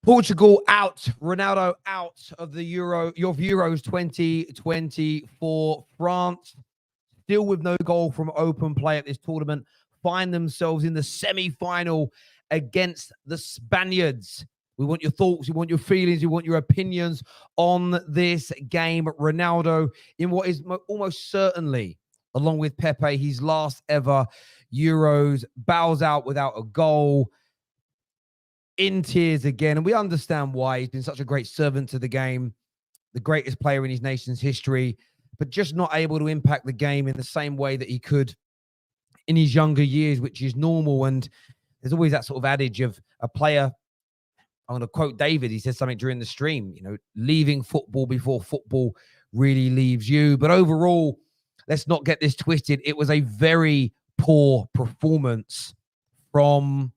Portugal out, Ronaldo out of the Euros 2024. France still with no goal from open play at this tournament, find themselves in the semi-final against the Spaniards. We want your thoughts, we want your feelings, we want your opinions on this game. Ronaldo, in what is almost certainly, along with Pepe, his last ever Euros, bows out without a goal, in tears again. And we understand why. He's been such a great servant to the game, the greatest player in his nation's history, but just not able to impact the game in the same way that he could in his younger years, which is normal. And there's always that sort of adage of a player. I'm going to quote David. He said something during the stream, leaving football before football really leaves you. But overall, let's not get this twisted. It was a very poor performance from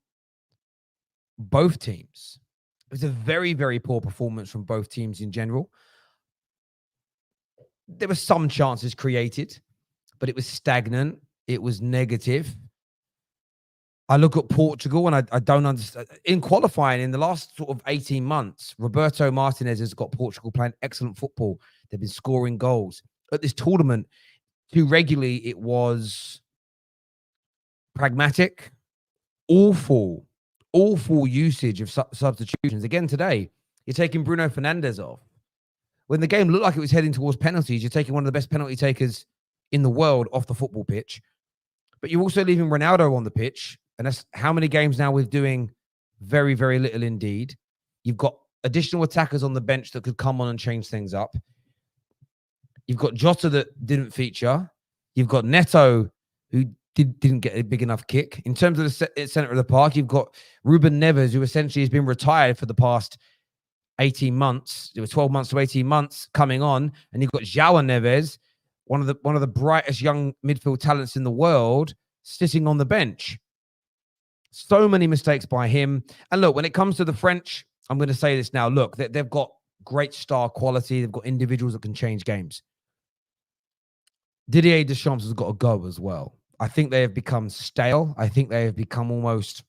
both teams. It was a very, very poor performance from both teams in general. There were some chances created, but it was stagnant. It was negative. I look at Portugal and I don't understand. In qualifying, in the last sort of 18 months, Roberto Martinez has got Portugal playing excellent football. They've been scoring goals. At this tournament, too regularly, it was pragmatic, awful usage of substitutions. Again, today, you're taking Bruno Fernandes off. When the game looked like it was heading towards penalties, you're taking one of the best penalty takers in the world off the football pitch. But you're also leaving Ronaldo on the pitch. And that's how many games now we're doing very, very little indeed. You've got additional attackers on the bench that could come on and change things up. You've got Jota that didn't feature. You've got Neto, who didn't get a big enough kick. In terms of the center of the park, you've got Ruben Neves, who essentially has been retired for the past 18 months. It was 12 months to 18 months coming on. And you've got João Neves, one of the brightest young midfield talents in the world, sitting on the bench. So many mistakes by him. And look, when it comes to the French, I'm going to say this now. Look, they've got great star quality. They've got individuals that can change games. Didier Deschamps has got to go as well. I think they have become stale. I think they have become almost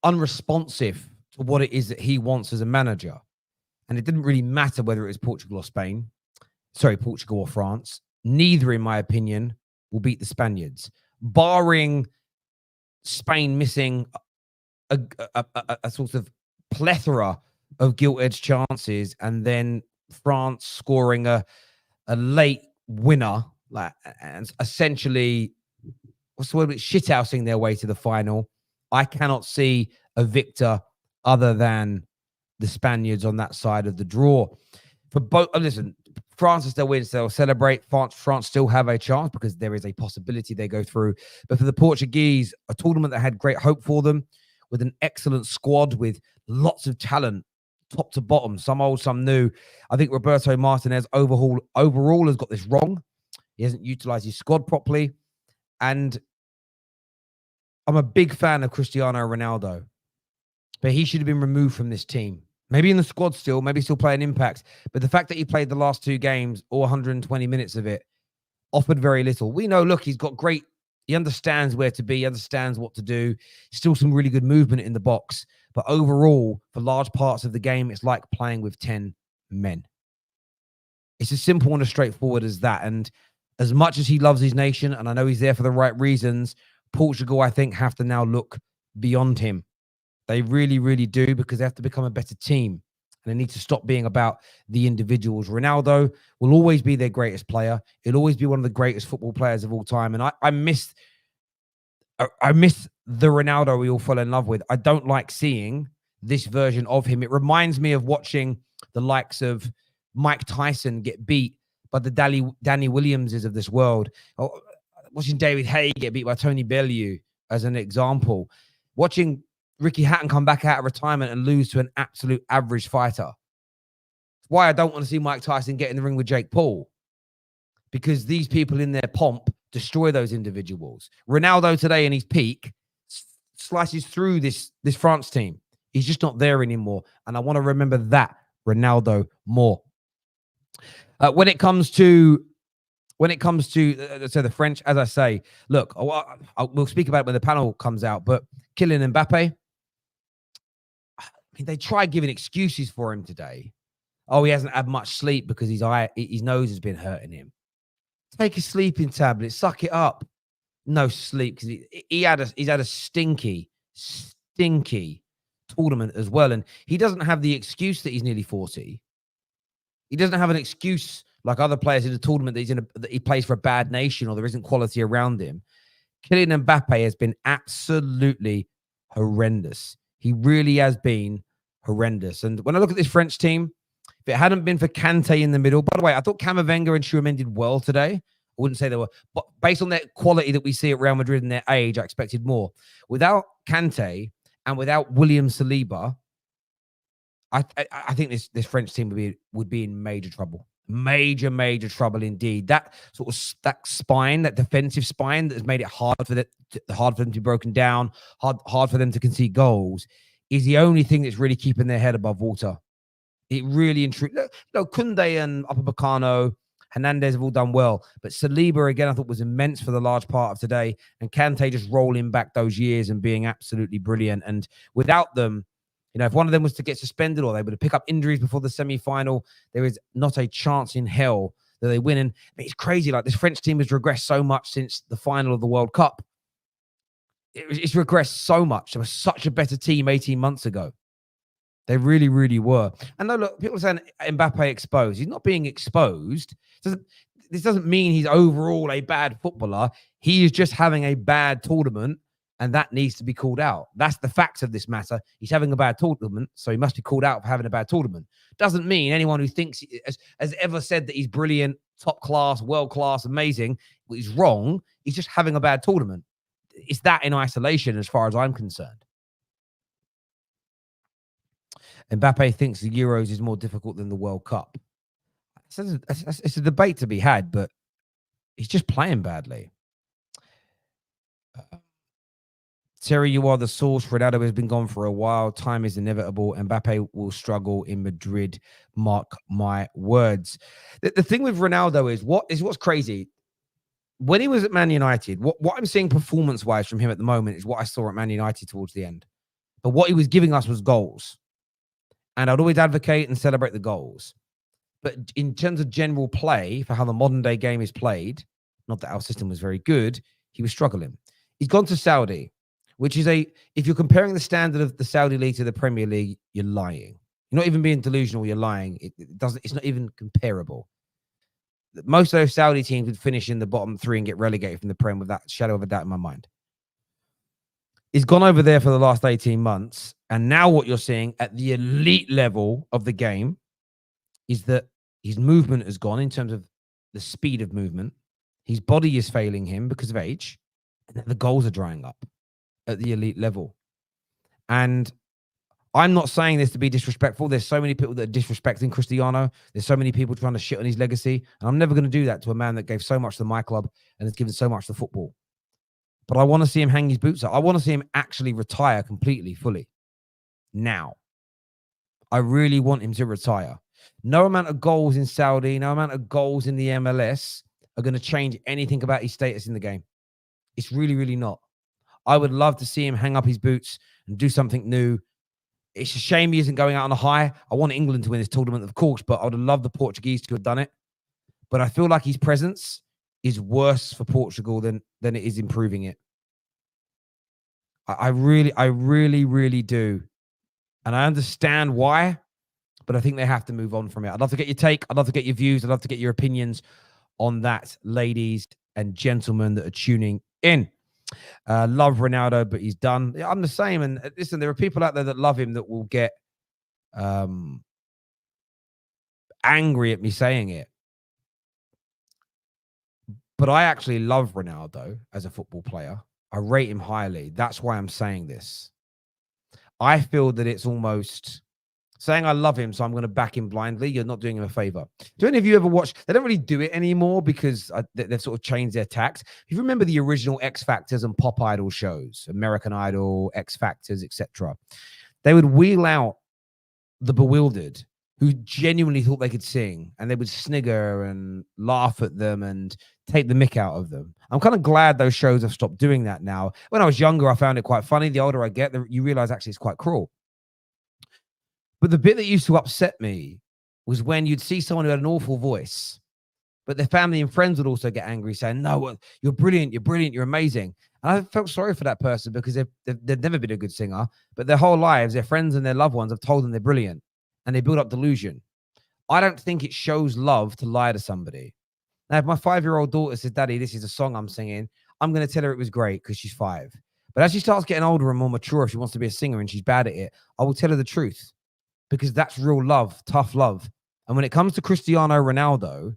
unresponsive to what it is that he wants as a manager. And it didn't really matter whether it was Portugal or France. Neither, in my opinion, will beat the Spaniards. Barring Spain missing a sort of plethora of gilt-edged chances and then France scoring a late winner, and essentially, what's the word? Shithousing their way to the final. I cannot see a victor other than the Spaniards on that side of the draw. For both, listen, France is still wins, they'll celebrate. France still have a chance because there is a possibility they go through. But for the Portuguese, a tournament that had great hope for them, with an excellent squad, with lots of talent, top to bottom, some old, some new. I think Roberto Martinez overall has got this wrong. He hasn't utilized his squad properly. And I'm a big fan of Cristiano Ronaldo, but he should have been removed from this team. Maybe in the squad still, maybe still play an impact. But the fact that he played the last two games, or 120 minutes of it, offered very little. We know, look, he understands where to be, he understands what to do. Still some really good movement in the box. But overall, for large parts of the game, it's like playing with 10 men. It's as simple and as straightforward as that. And as much as he loves his nation, and I know he's there for the right reasons, Portugal, I think, have to now look beyond him. They really, really do, because they have to become a better team. And they need to stop being about the individuals. Ronaldo will always be their greatest player. He'll always be one of the greatest football players of all time. And I miss the Ronaldo we all fell in love with. I don't like seeing this version of him. It reminds me of watching the likes of Mike Tyson get beat by the Danny Williamses of this world. Or watching David Haye get beat by Tony Bellew as an example. Watching Ricky Hatton come back out of retirement and lose to an absolute average fighter. That's why I don't want to see Mike Tyson get in the ring with Jake Paul, because these people in their pomp destroy those individuals. Ronaldo today in his peak slices through this France team. He's just not there anymore. And I want to remember that Ronaldo more. When it comes to the French, as I say, look, we'll speak about it when the panel comes out, but Kylian Mbappe, mean, they tried giving excuses for him today. Oh, he hasn't had much sleep because his nose has been hurting him. Take a sleeping tablet, suck it up. No sleep because he's had a stinky tournament as well, and he doesn't have the excuse that he's nearly 40. He doesn't have an excuse like other players in the tournament that he plays for a bad nation or there isn't quality around him. Kylian Mbappe has been absolutely horrendous. He really has been horrendous. And when I look at this French team, if it hadn't been for Kante in the middle, by the way, I thought Camavinga and Tchouaméni did well today. I wouldn't say they were, but based on their quality that we see at Real Madrid and their age, I expected more. Without Kante and without William Saliba, I think this French team would be in major trouble. Major trouble indeed. That sort of that spine, that defensive spine that has made it hard for them to be broken down, hard for them to concede goals, is the only thing that's really keeping their head above water. It really and truly. Koundé and Upamecano, Hernandez have all done well, but Saliba again I thought was immense for the large part of today, and Kante just rolling back those years and being absolutely brilliant. And without them, if one of them was to get suspended or they were to pick up injuries before the semi-final, there is not a chance in hell that they win. And it's crazy. Like, this French team has regressed so much since the final of the World Cup. It's regressed so much. They were such a better team 18 months ago. They really, really were. And no, look, people are saying Mbappe exposed. He's not being exposed. This doesn't mean he's overall a bad footballer. He is just having a bad tournament, and that needs to be called out. That's the facts of this matter. He's having a bad tournament, so he must be called out for having a bad tournament. Doesn't mean anyone who thinks has ever said that he's brilliant, top class, world class, amazing, is wrong. He's just having a bad tournament. It's that in isolation as far as I'm concerned. Mbappe thinks the Euros is more difficult than the World Cup. It's a debate to be had, but he's just playing badly. Terry, you are the source. Ronaldo has been gone for a while. Time is inevitable. Mbappe will struggle in Madrid. Mark my words. The thing with Ronaldo is what's crazy. When he was at Man United, what I'm seeing performance-wise from him at the moment is what I saw at Man United towards the end. But what he was giving us was goals. And I'd always advocate and celebrate the goals. But in terms of general play, for how the modern-day game is played, not that our system was very good, he was struggling. He's gone to Saudi, which is if you're comparing the standard of the Saudi League to the Premier League, you're lying. You're not even being delusional, you're lying. It's not even comparable. Most of those Saudi teams would finish in the bottom three and get relegated from the Prem with that shadow of a doubt in my mind. He's gone over there for the last 18 months. And now what you're seeing at the elite level of the game is that his movement has gone in terms of the speed of movement. His body is failing him because of age. And the goals are drying up at the elite level. And I'm not saying this to be disrespectful. There's so many people that are disrespecting Cristiano. There's so many people trying to shit on his legacy. And I'm never going to do that to a man that gave so much to my club and has given so much to football. But I want to see him hang his boots up. I want to see him actually retire completely, fully. Now. I really want him to retire. No amount of goals in Saudi, no amount of goals in the MLS are going to change anything about his status in the game. It's really, really not. I would love to see him hang up his boots and do something new. It's a shame he isn't going out on a high. I want England to win this tournament, of course, but I would have loved the Portuguese to have done it. But I feel like his presence is worse for Portugal than it is improving it. I really do. And I understand why, but I think they have to move on from it. I'd love to get your take. I'd love to get your views. I'd love to get your opinions on that, ladies and gentlemen that are tuning in. Love Ronaldo, but he's done. I'm the same. And listen, there are people out there that love him that will get angry at me saying it. But I actually love Ronaldo as a football player. I rate him highly. That's why I'm saying this. I feel that it's almost saying I love him, so I'm going to back him blindly. You're not doing him a favor. Do any of you ever watch? They don't really do it anymore because they've sort of changed their tacks. If you remember the original X Factors and Pop Idol shows, American Idol, X Factors, etc., they would wheel out the bewildered who genuinely thought they could sing, and they would snigger and laugh at them and take the mick out of them. I'm kind of glad those shows have stopped doing that now. When I was younger, I found it quite funny. The older I get, you realize actually it's quite cruel. But the bit that used to upset me was when you'd see someone who had an awful voice, but their family and friends would also get angry, saying, "No, you're brilliant, you're amazing." And I felt sorry for that person because they've never been a good singer, but their whole lives, their friends and their loved ones have told them they're brilliant, and they build up delusion. I don't think it shows love to lie to somebody. Now, if my 5-year-old daughter says, "Daddy, this is a song I'm singing," I'm going to tell her it was great because she's 5. But as she starts getting older and more mature, if she wants to be a singer and she's bad at it, I will tell her the truth because that's real love, tough love. And when it comes to Cristiano Ronaldo,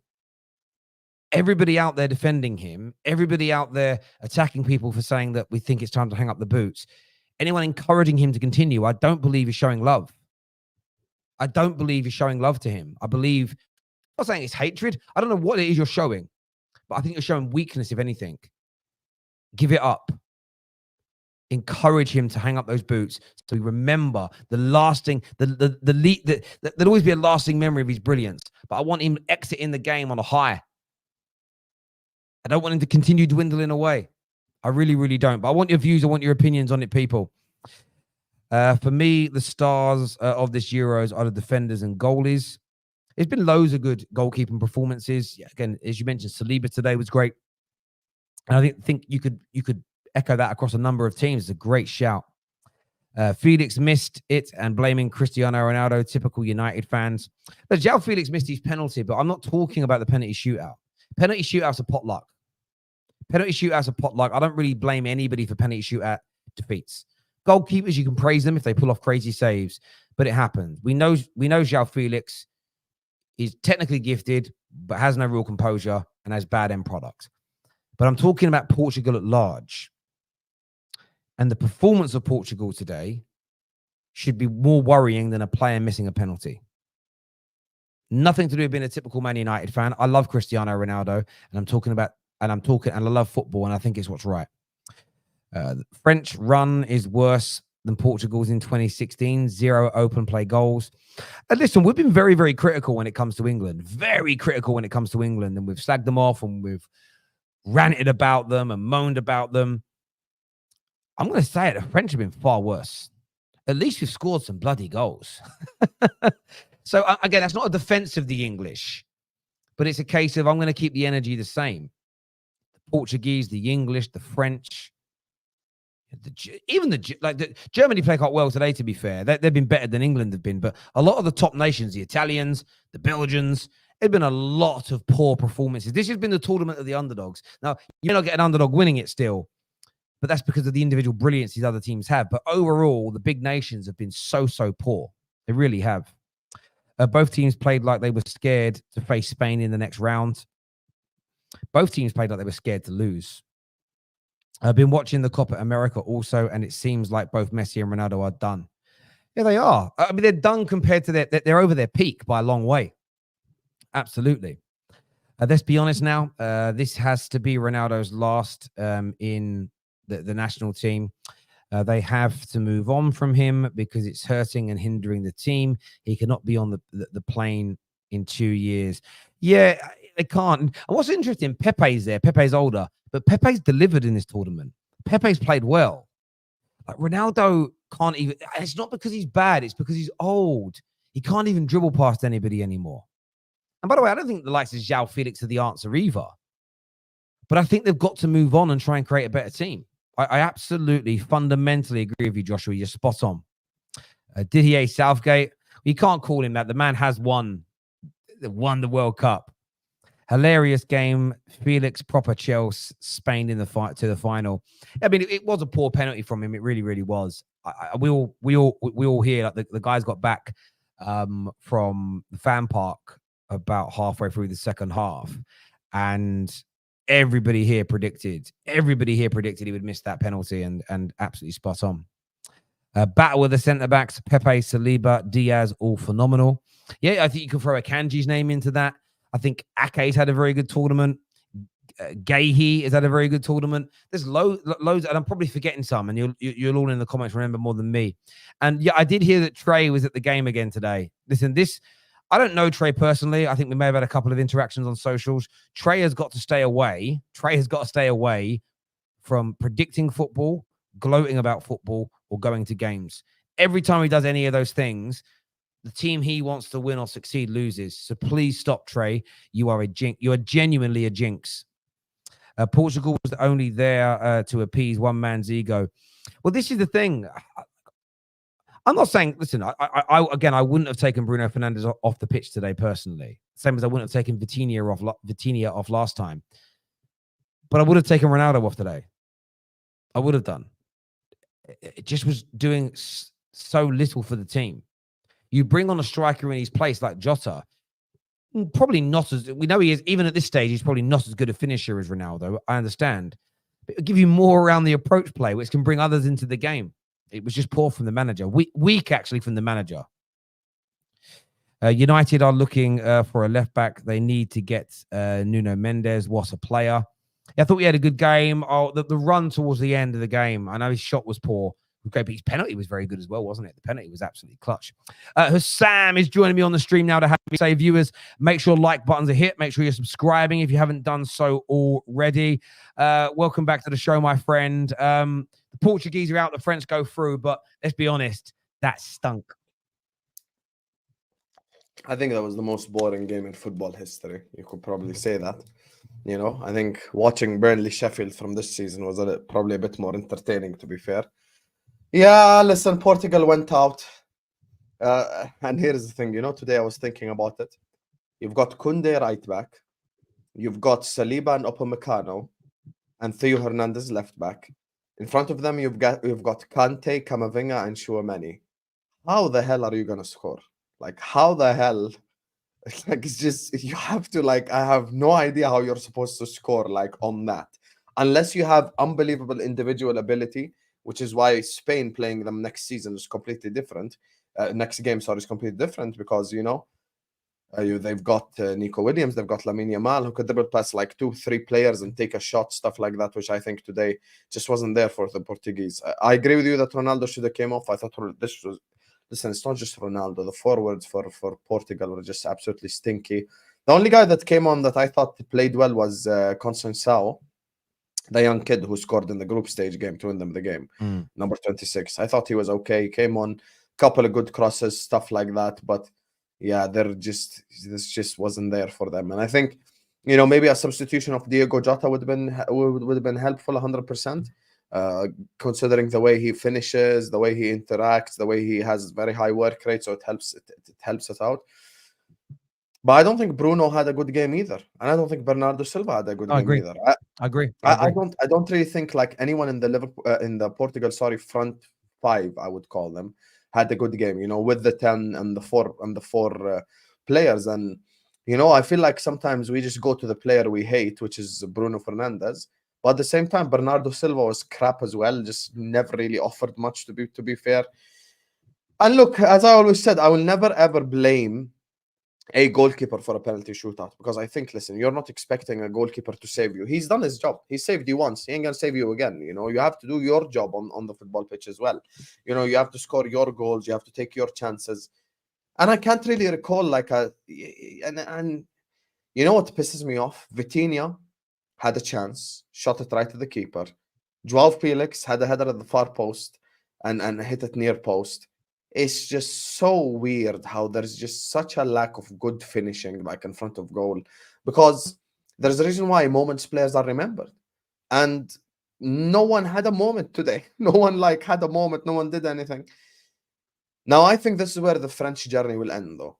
everybody out there defending him, everybody out there attacking people for saying that we think it's time to hang up the boots, anyone encouraging him to continue, I don't believe is showing love. I don't believe you're showing love to him. I believe, I'm not saying it's hatred. I don't know what it is you're showing, but I think you're showing weakness, if anything. Give it up. Encourage him to hang up those boots so we remember the lasting, there'll always be a lasting memory of his brilliance. But I want him exiting the game on a high. I don't want him to continue dwindling away. I really, really don't. But I want your views. I want your opinions on it, people. For me, the stars of this Euros are the defenders and goalies. There's been loads of good goalkeeping performances. Yeah, again, as you mentioned, Silva today was great. And I think you could echo that across a number of teams. It's a great shout. Felix missed it and blaming Cristiano Ronaldo, typical United fans. But João Felix missed his penalty, but I'm not talking about the penalty shootout. Penalty shootouts are potluck. Penalty shootouts are potluck. I don't really blame anybody for penalty shootout defeats. Goalkeepers, you can praise them if they pull off crazy saves, but it happens. We know João Felix is technically gifted, but has no real composure and has bad end product. But I'm talking about Portugal at large. And the performance of Portugal today should be more worrying than a player missing a penalty. Nothing to do with being a typical Man United fan. I love Cristiano Ronaldo, and I love football, and I think it's what's right. The French run is worse than Portugal's in 2016. 0 open play goals. And listen, we've been very, very critical when it comes to England. Very critical when it comes to England. And we've slagged them off and we've ranted about them and moaned about them. I'm going to say it. The French have been far worse. At least we've scored some bloody goals. So, again, that's not a defense of the English. But it's a case of I'm going to keep the energy the same. The Portuguese, the English, the French. Germany play quite well today, to be fair. They've been better than England have been. But a lot of the top nations, the Italians, the Belgians, there's been a lot of poor performances. This has been the tournament of the underdogs. Now, you may not get an underdog winning it still, but that's because of the individual brilliance these other teams have. But overall, the big nations have been so poor. They really have. Both teams played like they were scared to face Spain in the next round. Both teams played like they were scared to lose. I've been watching the Copa America also, and it seems like both Messi and Ronaldo are done. Yeah, they are. I mean, they're done compared to they're over their peak by a long way. Absolutely. Let's be honest now. This has to be Ronaldo's last in the national team. They have to move on from him because it's hurting and hindering the team. He cannot be on the plane in 2 years. Yeah, they can't. And what's interesting, Pepe's there. Pepe's older, but Pepe's delivered in this tournament. Pepe's played well. Like Ronaldo can't even. It's not because he's bad. It's because he's old. He can't even dribble past anybody anymore. And by the way, I don't think the likes of João Felix are the answer either. But I think they've got to move on and try and create a better team. I absolutely, fundamentally agree with you, Joshua. You're spot on. Didier Southgate, you can't call him that. The man has won the World Cup. Hilarious game. Felix proper Chelsea, Spain in the fight to the final. I mean, it was a poor penalty from him. It really, really was. We all hear like the guys got back from the fan park about halfway through the second half, and everybody here predicted he would miss that penalty, and absolutely spot on. Battle with the centre-backs, Pepe, Saliba, Diaz, all phenomenal. Yeah, I think you can throw a Kanji's name into that. I think Ake's had a very good tournament. Gahey has had a very good tournament. There's loads, and I'm probably forgetting some, and you'll all in the comments remember more than me. And yeah, I did hear that Trey was at the game again today. Listen, I don't know Trey personally. I think we may have had a couple of interactions on socials. Trey has got to stay away. From predicting football, gloating about football, or going to games. Every time he does any of those things, the team he wants to win or succeed loses. So please stop, Trey. You are a jinx. You are genuinely a jinx. Portugal was only there to appease one man's ego. Well, this is the thing. I'm not saying, listen, I wouldn't have taken Bruno Fernandes off the pitch today personally. Same as I wouldn't have taken Vitinha off last time. But I would have taken Ronaldo off today. I would have done. It just was doing so little for the team. You bring on a striker in his place like Jota, probably not as, we know he is, even at this stage, he's probably not as good a finisher as Ronaldo. I understand. But it'll give you more around the approach play, which can bring others into the game. It was just poor from the manager. Weak, actually, from the manager. United are looking for a left-back. They need to get Nuno Mendes. What a player. I thought we had a good game. Oh, the run towards the end of the game. I know his shot was poor. Okay, but his penalty was very good as well, wasn't it? The penalty was absolutely clutch. Husam is joining me on the stream now to have me say, viewers, make sure like buttons are hit. Make sure you're subscribing if you haven't done so already. Welcome back to the show, my friend. The Portuguese are out, the French go through, but let's be honest, that stunk. I think that was the most boring game in football history. You could probably say that. You know, I think watching Burnley Sheffield from this season was probably a bit more entertaining, to be fair. Yeah, listen, Portugal went out. And here's the thing, you know, today I was thinking about it. You've got Koundé right back. You've got Saliba and Upamecano and Theo Hernandez left back. In front of them, you've got Kante, Camavinga, and Chouameni. How the hell are you going to score? Like, how the hell? Like, it's just, you have to, like, I have no idea how you're supposed to score, like, on that. Unless you have unbelievable individual ability, which is why Spain playing them next season is completely different. Next game, sorry, is completely different because, you know, they've got Nico Williams, they've got Lamine Yamal, who could dribble past like 2-3 players and take a shot, stuff like that, which I think today just wasn't there for the Portuguese. I agree with you that Ronaldo should have came off. I thought this was, listen, it's not just Ronaldo. The forwards for Portugal were just absolutely stinky. The only guy that came on that I thought played well was Conceição, the young kid who scored in the group stage game to win them the game, number 26. I thought he was okay. He came on, couple of good crosses, stuff like that, but yeah, this just wasn't there for them. And I think, you know, maybe a substitution of Diego Jota would have been helpful 100%, considering the way he finishes, the way he interacts, the way he has very high work rate, so it helps it out. But I don't think Bruno had a good game either, and I don't think Bernardo Silva had a good game either. I agree. I don't really think like anyone in the Portugal front five, I would call them, had a good game, you know, with the 10 and the 4 players. And, you know, I feel like sometimes we just go to the player we hate, which is Bruno Fernandes. But at the same time, Bernardo Silva was crap as well, just never really offered much, to be fair. And look, as I always said, I will never ever blame a goalkeeper for a penalty shootout, because I think, listen, you're not expecting a goalkeeper to save you. He's done his job. He saved you once. He ain't gonna save you again. You know, you have to do your job on the football pitch as well. You know, you have to score your goals. You have to take your chances. And I can't really recall like and you know what pisses me off? Vitinha had a chance, shot it right to the keeper. Joao Felix had a header at the far post and hit it near post. It's just so weird how there's just such a lack of good finishing, like in front of goal, because there's a reason why moments players are remembered, and no one had a moment today. No one like had a moment. No one did anything. Now I think this is where the French journey will end, though,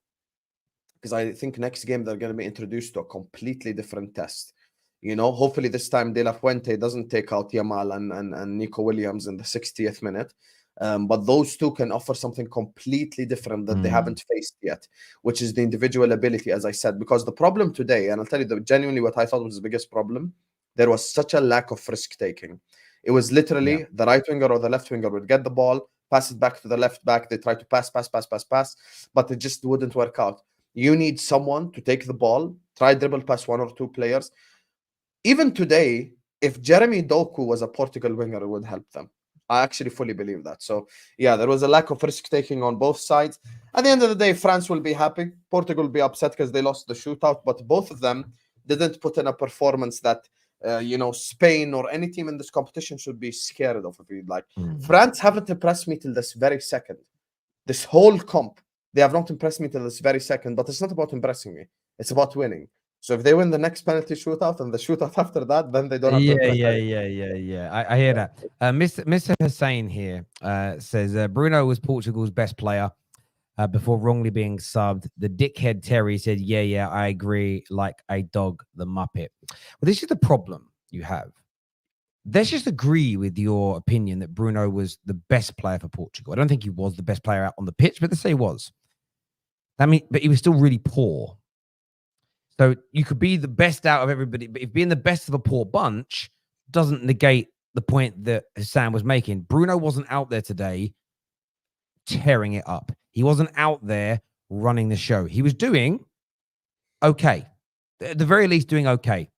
because I think next game they're going to be introduced to a completely different test. You know, hopefully this time De La Fuente doesn't take out Yamal and Nico Williams in the 60th minute. But those two can offer something completely different that they haven't faced yet, which is the individual ability, as I said. Because the problem today, and I'll tell you genuinely what I thought was the biggest problem, there was such a lack of risk-taking. It was literally the right winger or the left winger would get the ball, pass it back to the left back. They try to pass, but it just wouldn't work out. You need someone to take the ball, try dribble past 1 or 2 players. Even today, if Jeremy Doku was a Portugal winger, it would help them. I actually fully believe that. So, yeah, there was a lack of risk-taking on both sides. At the end of the day, France will be happy. Portugal will be upset because they lost the shootout. But both of them didn't put in a performance that, you know, Spain or any team in this competition should be scared of. If you'd like. France haven't impressed me till this very second. This whole comp, They have not impressed me till this very second, but it's not about impressing me. It's about winning. So if they win the next penalty shootout and the shootout after that, then they don't have to impress Yeah. I hear that. Mr. Hussein here says Bruno was Portugal's best player before wrongly being subbed. The dickhead Terry said, yeah, I agree, like a dog, the Muppet. Well, this is the problem you have. Let's just agree with your opinion that Bruno was the best player for Portugal. I don't think he was the best player out on the pitch, but let's say he was. But he was still really poor. So you could be the best out of everybody, but if being the best of a poor bunch doesn't negate the point that Husam was making. Bruno wasn't out there today tearing it up. He wasn't out there running the show. He was doing okay. At the very least, doing okay.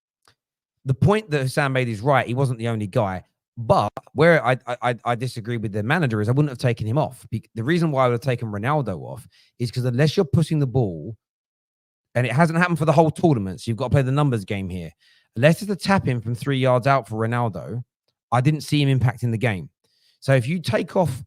The point that Husam made is right. He wasn't the only guy. But where I disagree with the manager is I wouldn't have taken him off. The reason why I would have taken Ronaldo off is because unless you're pushing the ball, and it hasn't happened for the whole tournament, so you've got to play the numbers game here. Unless it's a tap in from 3 yards out for Ronaldo, I didn't see him impacting the game. So if you take off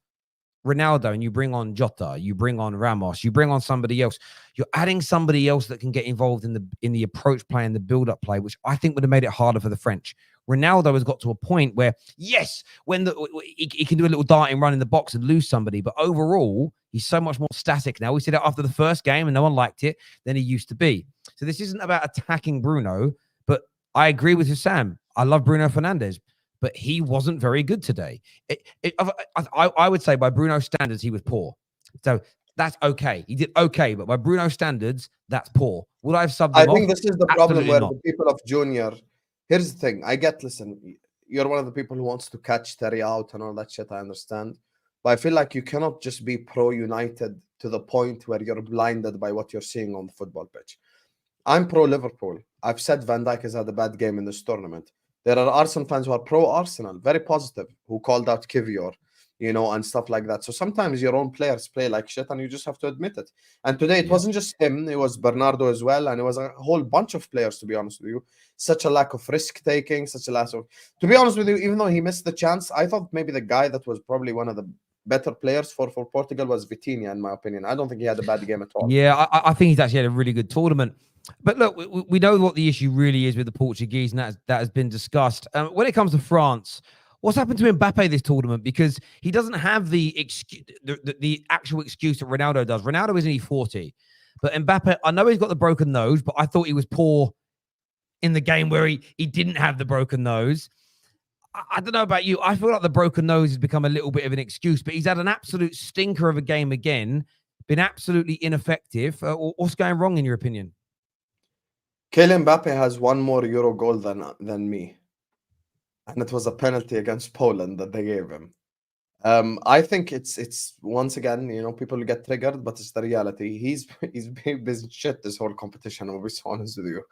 Ronaldo and you bring on Jota, you bring on Ramos, you bring on somebody else, you're adding somebody else that can get involved in the approach play and the build-up play, which I think would have made it harder for the French. Ronaldo has got to a point where, yes, when he can do a little darting run in the box and lose somebody, but overall, he's so much more static now. We said it after the first game and no one liked it than he used to be. So this isn't about attacking Bruno, but I agree with Husam. I love Bruno Fernandes, but he wasn't very good today. I would say by Bruno standards, he was poor. So that's okay. He did okay, but by Bruno standards, that's poor. Would I have subbed him off? I think this is the problem where not. the people of Junior. Here's the thing. Listen, you're one of the people who wants to catch Terry out and all that shit. I understand. But I feel like you cannot just be pro-United to the point where you're blinded by what you're seeing on the football pitch. I'm pro-Liverpool. I've said Van Dijk has had a bad game in this tournament. There are Arsenal fans who are pro-Arsenal, very positive, who called out Kivior, and stuff like that. So sometimes your own players play like shit and you just have to admit it. And today it wasn't just him, it was Bernardo as well. And it was a whole bunch of players, to be honest with you. Such a lack of risk-taking, such a lack of... To be honest with you, even though he missed the chance, I thought maybe the guy that was probably one of the better players for Portugal was Vitinha, in my opinion. I don't think he had a bad game at all. Yeah, I think he's actually had a really good tournament. But look, we know what the issue really is with the Portuguese, and that has been discussed. When it comes to France, what's happened to Mbappe this tournament? Because he doesn't have the actual excuse that Ronaldo does. Ronaldo is only 40. But Mbappe, I know he's got the broken nose, but I thought he was poor in the game where he didn't have the broken nose. I don't know about you. I feel like the broken nose has become a little bit of an excuse, but he's had an absolute stinker of a game again, been absolutely ineffective. What's going wrong in your opinion? Kylian Mbappe has one more Euro goal than me. And it was a penalty against Poland that they gave him. I think it's once again, people get triggered, but it's the reality. He's been shit this whole competition, I'll be honest with you.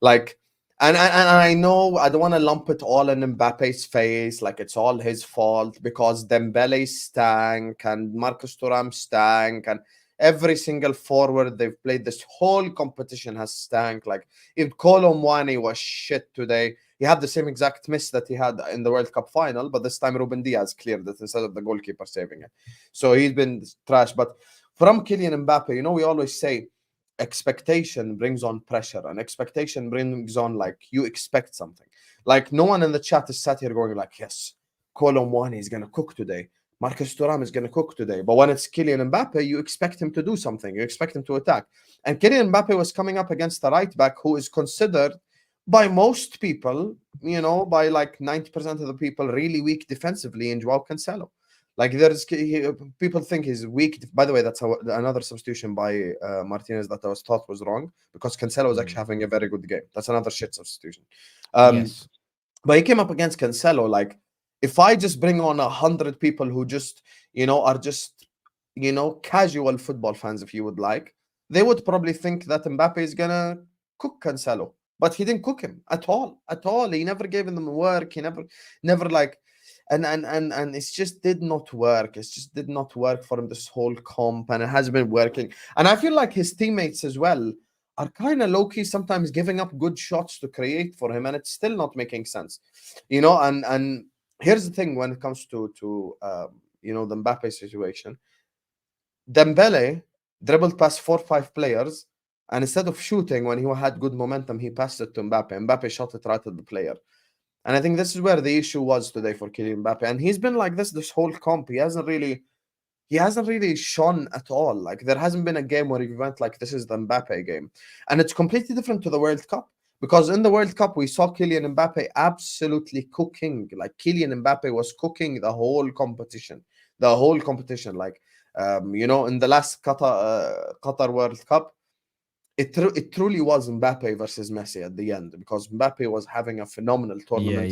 Like, and I know I don't want to lump it all in Mbappe's face, like it's all his fault, because Dembele stank and Marcus Thuram stank and every single forward they've played this whole competition has stank. Like if Kolo Muani was shit today, he had the same exact miss that he had in the World Cup final, but this time Ruben Diaz cleared it instead of the goalkeeper saving it. So he's been trash. But from Kylian Mbappe, we always say expectation brings on pressure, and expectation brings on, like, you expect something. Like no one in the chat is sat here going like, yes, Kolo Muani is going to cook today. Marcus Thuram is going to cook today. But when it's Kylian Mbappe, you expect him to do something. You expect him to attack. And Kylian Mbappe was coming up against a right back who is considered by most people, by like 90% of the people, really weak defensively in Joao Cancelo. Like people think he's weak. By the way, that's another substitution by Martinez that I was thought was wrong, because Cancelo was actually having a very good game. That's another shit substitution. Yes. But he came up against Cancelo. Like, if I just bring on 100 people who just, are just, casual football fans, if you would like, they would probably think that Mbappe is going to cook Cancelo. But he didn't cook him at all. He never gave him work. He never like, and it just did not work. It just did not work for him this whole comp, and it hasn't been working. And I feel like his teammates as well are kind of low-key sometimes giving up good shots to create for him, and it's still not making sense. And here's the thing when it comes to the Mbappe situation. Dembele dribbled past 4-5 players, and instead of shooting when he had good momentum, he passed it to Mbappe. Mbappe shot it right at the player. And I think this is where the issue was today for Kylian Mbappe. And he's been like this whole comp. He hasn't really shone at all. Like, there hasn't been a game where he went like, this is the Mbappe game. And it's completely different to the World Cup. Because in the World Cup, we saw Kylian Mbappe absolutely cooking. Like, Kylian Mbappe was cooking the whole competition. Like, in the last Qatar World Cup, it truly was Mbappe versus Messi at the end, because Mbappe was having a phenomenal tournament.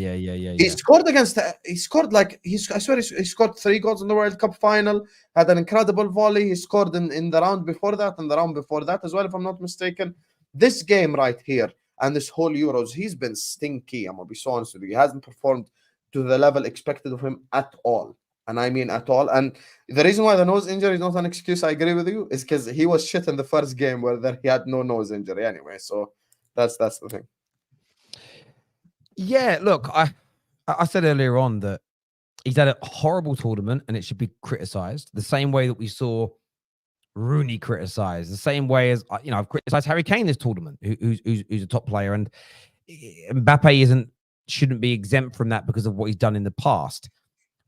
He scored I swear he scored 3 goals in the World Cup final, had an incredible volley. He scored in the round before that and the round before that as well, if I'm not mistaken. This game right here and this whole Euros, he's been stinky. I'm gonna be so honest with you. He hasn't performed to the level expected of him at all. And I mean at all. And the reason why the nose injury is not an excuse, I agree with you, is because he was shit in the first game where he had no nose injury anyway. So that's the thing. Yeah, look, I said earlier on that he's had a horrible tournament and it should be criticised the same way that we saw Rooney criticised, the same way as I've criticised Harry Kane this tournament, who's a top player, and Mbappe shouldn't be exempt from that because of what he's done in the past.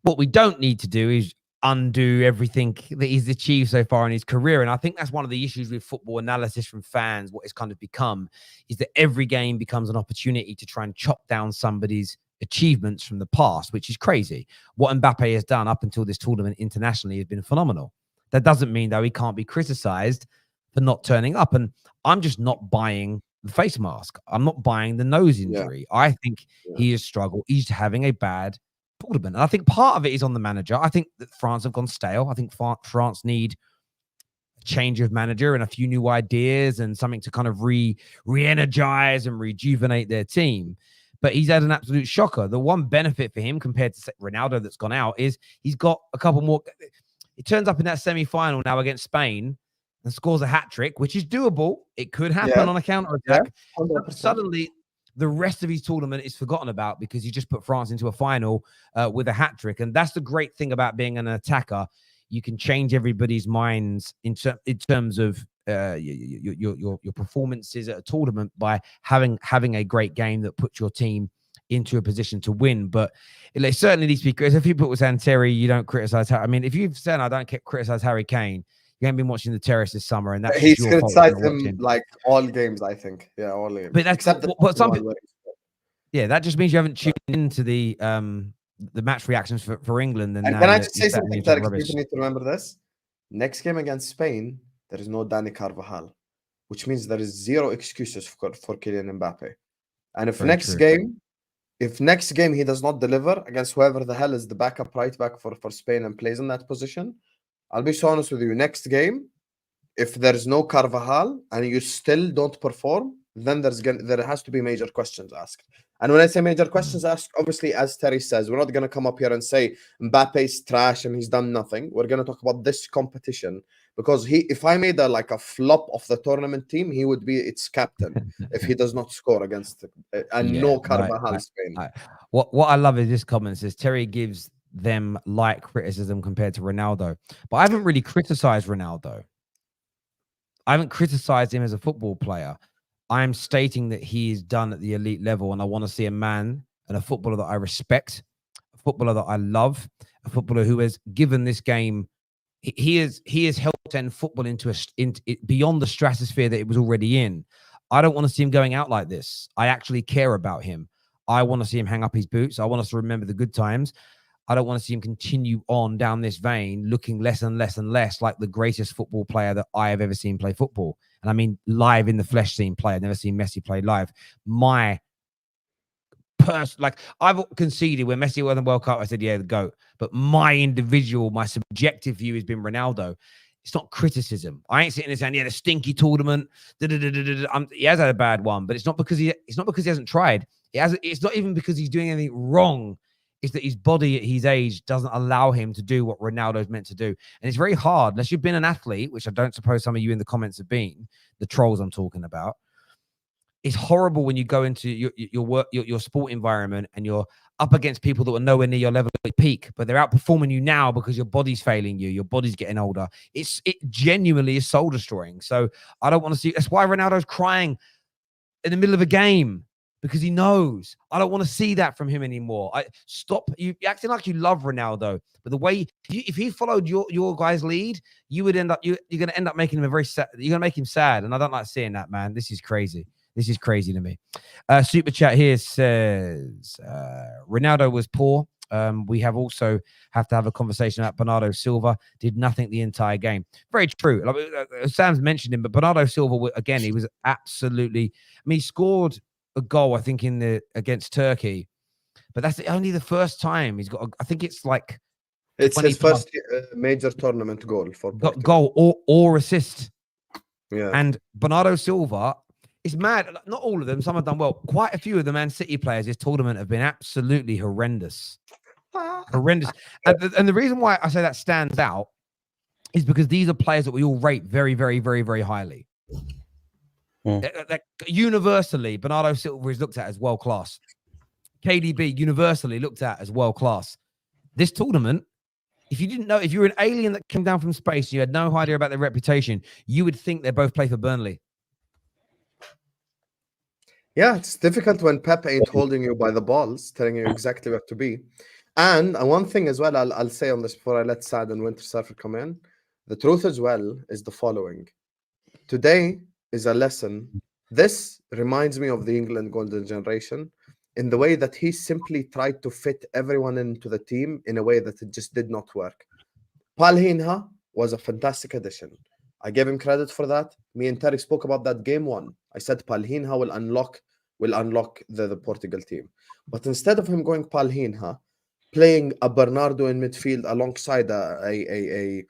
What we don't need to do is undo everything that he's achieved so far in his career. And I think that's one of the issues with football analysis from fans. What it's kind of become is that every game becomes an opportunity to try and chop down somebody's achievements from the past, which is crazy. What Mbappe has done up until this tournament internationally has been phenomenal. That doesn't mean, though, he can't be criticized for not turning up. And I'm just not buying the face mask. I'm not buying the nose injury. I think he has struggled. He's having a bad tournament. And I think part of it is on the manager. I think that France have gone stale. I think France need a change of manager and a few new ideas and something to kind of re-energize and rejuvenate their team. But he's had an absolute shocker. The one benefit for him compared to Ronaldo that's gone out is he's got a couple more. He turns up in that semi-final now against Spain and scores a hat-trick, which is doable. It could happen on a counter-attack. Suddenly, the rest of his tournament is forgotten about because he just put France into a final with a hat-trick. And that's the great thing about being an attacker. You can change everybody's minds in terms of your performances at a tournament by having a great game that puts your team into a position to win. But it certainly needs to be criticized. If people were saying, Terry, you don't criticize I mean, if you've said I don't criticize Harry Kane, you haven't been watching the Terrace this summer, and that's he's criticized him like all games, I think. Yeah, all games. But that's what some people, that just means you haven't tuned into the match reactions for England. And can I just say something that people need to remember this? Next game against Spain, there is no Dani Carvajal, which means there is zero excuses for Kylian Mbappe. And if next game he does not deliver against whoever the hell is the backup right back for Spain and plays in that position, I'll be so honest with you, next game, if there's no Carvajal and you still don't perform, then there has to be major questions asked. And when I say major questions asked, obviously, as Terry says, we're not going to come up here and say Mbappe's trash and he's done nothing. We're going to talk about this competition, because if I made a flop of the tournament team, he would be its captain if he does not score against no Carvajal Spain. What I love is this comment says Terry gives them light criticism compared to Ronaldo, but I haven't really criticized Ronaldo. I haven't criticized him as a football player. I'm stating that he is done at the elite level, and I want to see a man and a footballer that I respect, a footballer that I love, a footballer who has given this game. He has helped send football into beyond the stratosphere that it was already in. I don't want to see him going out like this. I actually care about him. I want to see him hang up his boots. I want us to remember the good times. I don't want to see him continue on down this vein, looking less and less and less like the greatest football player that I have ever seen play football. And I mean live in the flesh seen play. I've never seen Messi play live. I've conceded when Messi won the World Cup, I said, yeah, the GOAT. But my subjective view has been Ronaldo. It's not criticism. I ain't sitting there saying, yeah, the stinky tournament. He has had a bad one, but it's not because he hasn't tried. It's not even because he's doing anything wrong. It's that his body at his age doesn't allow him to do what Ronaldo's meant to do. And it's very hard, unless you've been an athlete, which I don't suppose some of you in the comments have been, the trolls I'm talking about. it's horrible when you go into your work, your sport environment, and you're up against people that are nowhere near your level at peak, but they're outperforming you now because your body's failing you. Your body's getting older. It genuinely is soul destroying. So I don't want to see. That's why Ronaldo's crying in the middle of a game, because he knows I don't want to see that from him anymore. Stop you acting like you love Ronaldo, but the way if he followed your guys' lead, you would end up you're going to end up making him a very sad. You're going to make him sad, and I don't like seeing that, man. This is crazy. This is crazy to me. Super chat here says Ronaldo was poor. We have also have to have a conversation about Bernardo Silva. Did nothing the entire game. Very true. Sam's mentioned him, but Bernardo Silva again, he was absolutely. I mean, he scored a goal, I think, against Turkey, but that's only the first time he's got. I think it's like it's his first major tournament goal for Portugal. Goal or assist. Yeah, and Bernardo Silva. It's mad. Not all of them. Some have done well. Quite a few of the Man City players this tournament have been absolutely horrendous. Horrendous. And the reason why I say that stands out is because these are players that we all rate very, very, very, very highly. Universally, Bernardo Silva is looked at as world class. KDB universally looked at as world class. This tournament, if you didn't know, if you were an alien that came down from space, you had no idea about their reputation, you would think they both play for Burnley. Yeah, it's difficult when Pep ain't holding you by the balls, telling you exactly what to be. And one thing as well, I'll say on this before I let Sad and Winter Surfer come in. The truth as well is the following. Today is a lesson. This reminds me of the England Golden Generation in the way that he simply tried to fit everyone into the team in a way that it just did not work. Palhinha was a fantastic addition. I gave him credit for that. Me and Terry spoke about that game one. I said Palhinha will unlock the Portugal team. But instead of him going Palhinha, playing a Bernardo in midfield alongside a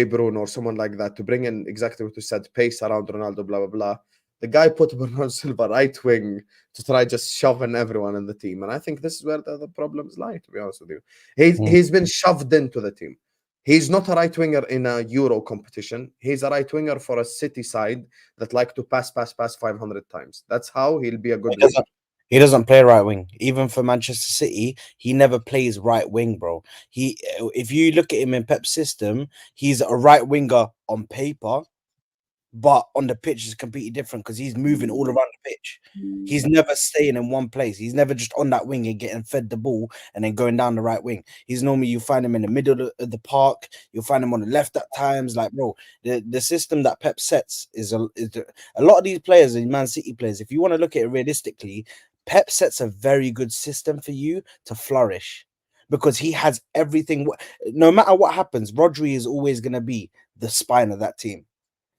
Bruno or someone like that to bring in exactly what you said, pace around Ronaldo, blah, blah, blah. The guy put Bernardo Silva right wing to try just shoving everyone in the team. And I think this is where the problems lie, to be honest with you. He's been shoved into the team. He's not a right winger in a Euro competition. He's a right winger for a City side that like to pass 500 times. That's how he'll be a good winger. He doesn't play right wing. Even for Manchester City, he never plays right wing, bro. If you look at him in Pep's system, he's a right winger on paper, but on the pitch is completely different because he's moving all around the pitch. He's never staying in one place. He's never just on that wing and getting fed the ball and then going down the right wing. He's normally, you find him in the middle of the park. You'll find him on the left at times. Like, bro, the system that Pep sets is a lot of these players, and Man City players, if you want to look at it realistically, Pep sets a very good system for you to flourish because he has everything. No matter what happens, Rodri is always going to be the spine of that team.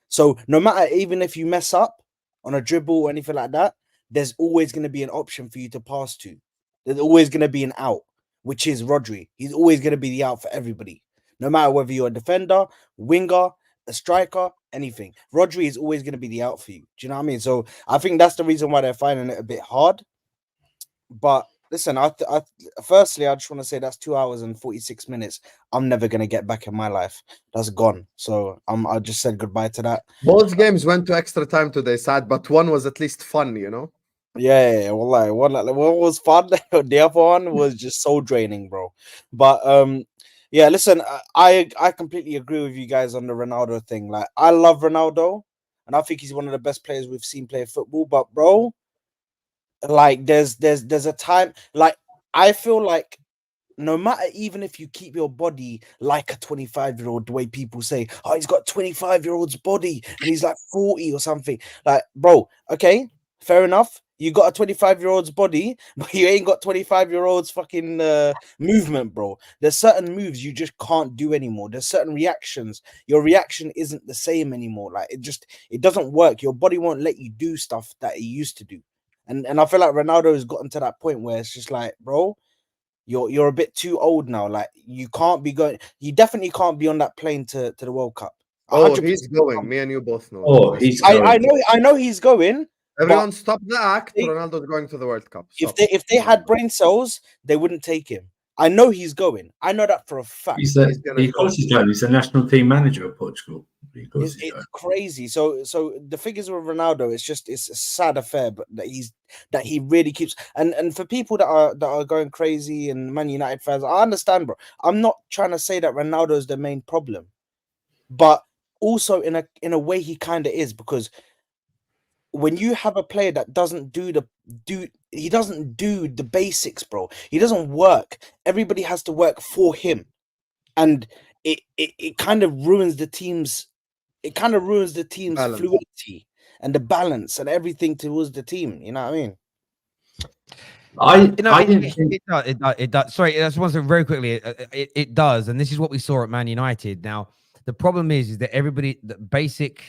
So no matter, even if you mess up on a dribble or anything like that, there's always going to be an option for you to pass to. There's always going to be an out, which is Rodri. He's always going to be the out for everybody. No matter whether you're a defender, winger, a striker, anything. Rodri is always going to be the out for you. Do you know what I mean? So I think that's the reason why they're finding it a bit hard. But listen, firstly, I just want to say that's 2 hours and 46 minutes. I'm never going to get back in my life. That's gone. So I just said goodbye to that. Both games went to extra time today, Sad, but one was at least fun, you know? Yeah. Well, one was fun. The other one was just soul draining, bro. But yeah, listen, I completely agree with you guys on the Ronaldo thing. Like, I love Ronaldo, and I think he's one of the best players we've seen play football. But bro, like there's a time, like I feel like no matter, even if you keep your body like a 25-year-old, the way people say, oh, he's got 25-year-old's body and he's like 40 or something. Like, bro, okay, fair enough. You got a 25-year-old's body, but you ain't got 25-year-old's fucking movement, bro. There's certain moves you just can't do anymore. There's certain reactions. Your reaction isn't the same anymore. Like, it doesn't work. Your body won't let you do stuff that it used to do. And I feel like Ronaldo has gotten to that point where it's just like, bro, you're a bit too old now. Like, you can't be going. You definitely can't be on that plane to the World Cup. Oh, he's going. Me and you both know. Oh, he's going. I know he's going. Everyone stop the act. Ronaldo's going to the World Cup. Stop. If they had brain cells, they wouldn't take him. I know he's going. I know that for a fact. Of course he's going. He's the national team manager of Portugal. It's crazy. So the figures with Ronaldo, it's a sad affair, but that he really keeps and for people that are going crazy and Man United fans, I understand, bro. I'm not trying to say that Ronaldo is the main problem, but also in a way he kind of is, because when you have a player that doesn't do the basics, bro. He doesn't work. Everybody has to work for him, and it kind of ruins the team's. It kind of ruins the team's Balance. fluidity and the balance and everything towards the team. You know what I mean? It does. Sorry, I just want to say very quickly. It does, and this is what we saw at Man United. Now, the problem is that the basic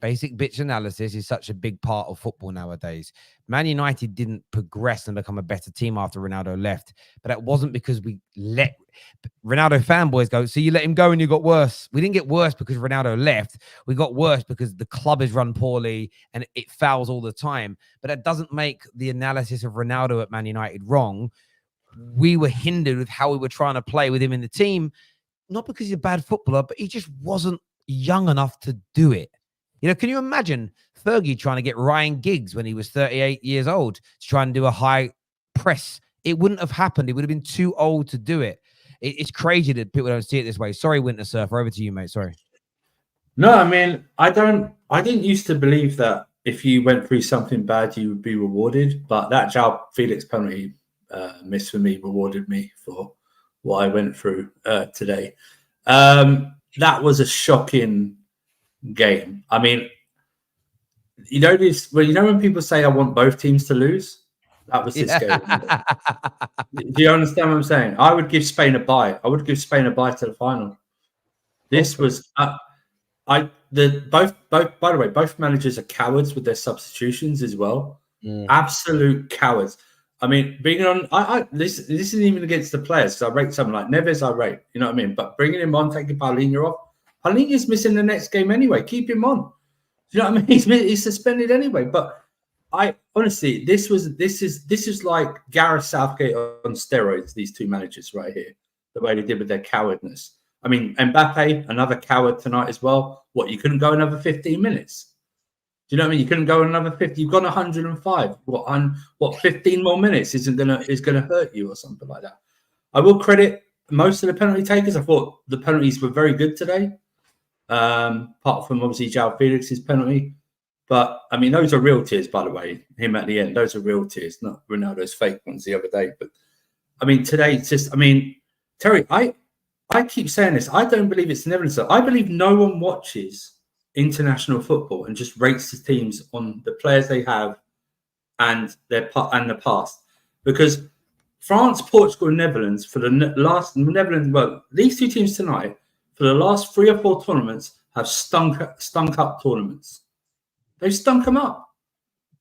bitch analysis is such a big part of football nowadays. Man United didn't progress and become a better team after Ronaldo left, but that wasn't because we let Ronaldo fanboys go. So you let him go and you got worse. We didn't get worse because Ronaldo left. We got worse because the club is run poorly and it fouls all the time. But that doesn't make the analysis of Ronaldo at Man United wrong. We were hindered with how we were trying to play with him in the team, not because he's a bad footballer, but he just wasn't young enough to do it. You know, can you imagine Fergie trying to get Ryan Giggs when he was 38 years old to try and do a high press? It wouldn't have happened. He would have been too old to do it. It's crazy that people don't see it this way. Sorry, Winter Surfer. Over to you, mate. Sorry. No, I mean, I didn't used to believe that if you went through something bad, you would be rewarded. But that João Felix penalty miss for me rewarded me for what I went through today. That was a shocking game. I mean, you know this. Well, you know when people say I want both teams to lose, that was this game. Do you understand what I'm saying? I would give Spain a bye. I would give Spain a bye to the final. This was by the way, both managers are cowards with their substitutions as well. Absolute cowards. I mean, bringing on this isn't even against the players, because I rate someone like Neves. I rate, you know what I mean. But bringing him on, taking Paulinho off. Paulinho's missing the next game anyway. Keep him on. Do you know what I mean? He's suspended anyway. But I honestly, this is like Gareth Southgate on steroids. These two managers right here, the way they did with their cowardness. I mean, Mbappe, another coward tonight as well. What, you couldn't go another 15 minutes? Do you know what I mean? You couldn't go another 50. You've gone 105. What 15 more minutes is gonna hurt you or something like that. I will credit most of the penalty takers. I thought the penalties were very good today. Apart from obviously João Felix's penalty. But I mean, those are real tears, by the way. Him at the end, those are real tears, not Ronaldo's fake ones the other day. But I mean, today it's just, I mean, Terry, I keep saying this. I don't believe it's never so. I believe no one watches international football and just rates the teams on the players they have and the past. Because France, Portugal, and Netherlands these two teams tonight, for the last 3 or 4 tournaments, have stunk up tournaments. They've stunk them up.